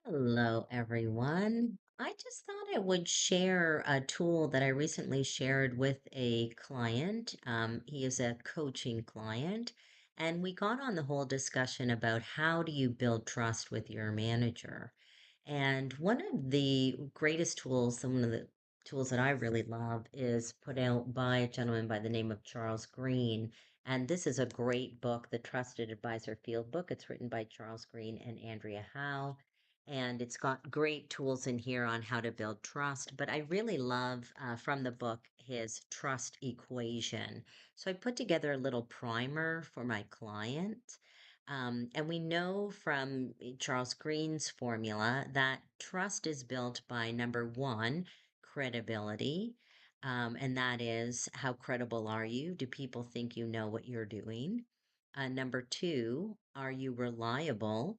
Hello, everyone. I just thought I would share a tool that I recently shared with a client. He is a coaching client, and we got on the whole discussion about how do you build trust with your manager. And one of the greatest tools, one of the tools that I really love, is put out by a gentleman by the name of Charles Green. And this is a great book, the Trusted Advisor Field Book. It's written by Charles Green and Andrea Howe, and it's got great tools in here on how to build trust. But I really love from the book his trust equation. So I put together a little primer for my client. And we know from Charles Green's formula that trust is built by number one, credibility. And that is, how credible are you? Do people think you know what you're doing? Number two, are you reliable?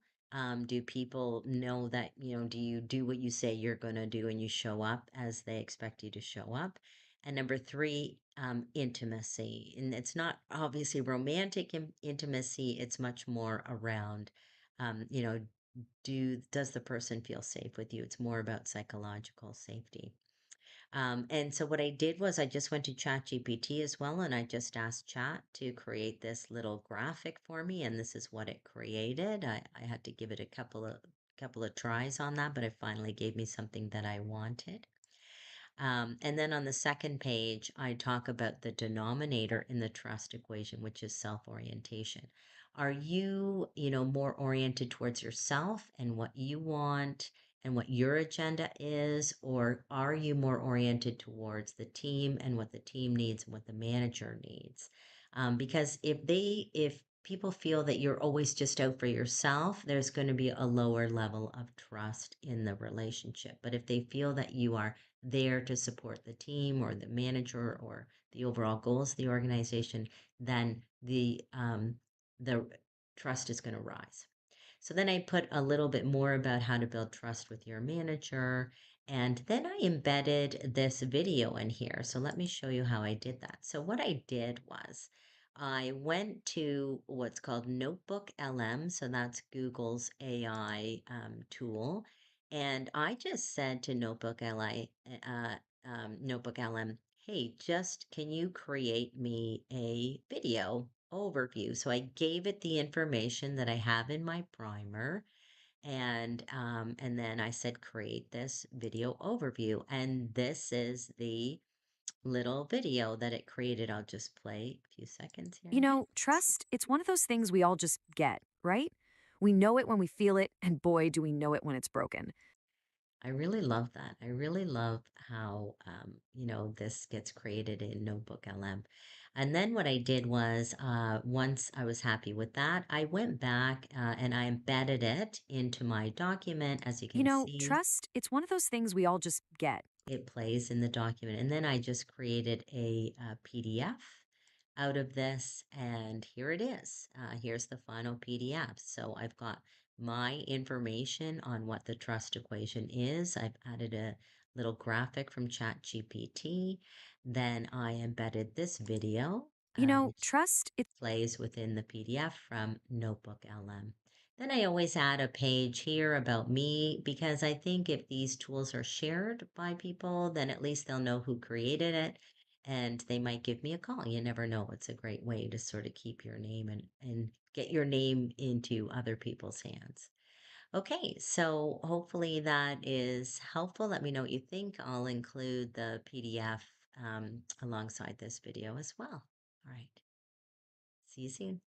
Do people know that, do you do what you say you're going to do and you show up as they expect you to show up? And number three, intimacy. And it's not obviously romantic intimacy, it's much more around, um, you know, does the person feel safe with you? It's more about psychological safety. And so what I did was I just went to ChatGPT as well, and I just asked Chat to create this little graphic for me, and this is what it created. I had to give it a couple of tries on that, but it finally gave me something that I wanted. And then on the second page, I talk about the denominator in the trust equation, which is self-orientation. Are you, more oriented towards yourself and what you want and what your agenda is, or are you more oriented towards the team and what the team needs and what the manager needs? Because if people feel that you're always just out for yourself, there's going to be a lower level of trust in the relationship. But if they feel that you are there to support the team or the manager or the overall goals of the organization, then the trust is going to rise. So then I put a little bit more about how to build trust with your manager. And then I embedded this video in here. So let me show you how I did that. So what I did was I went to what's called NotebookLM. So that's Google's AI tool. And I just said to NotebookLM, hey, just can you create me a video overview? So I gave it the information that I have in my primer, and then I said create this video overview, and this is the little video that it created. I'll just play a few seconds here. Trust, it's one of those things we all just get, right? We know it when we feel it, and boy, do we know it when it's broken. I really love that. I really love how, this gets created in Notebook LM. And then what I did was, once I was happy with that, I went back and I embedded it into my document. As you can see, Trust, it's one of those things we all just get. it plays in the document. And then I just created a, PDF out of this, and here it is. Here's the final PDF. So I've got my information on what the trust equation is. I've added a little graphic from ChatGPT. Then I embedded this video, which Trust, it's plays within the PDF from Notebook LM. Then I always add a page here about me because I think if these tools are shared by people, then at least they'll know who created it and they might give me a call. You never know. It's a great way to sort of keep your name and get your name into other people's hands. Okay, so hopefully that is helpful. Let me know what you think. I'll include the PDF alongside this video as well. All right. See you soon.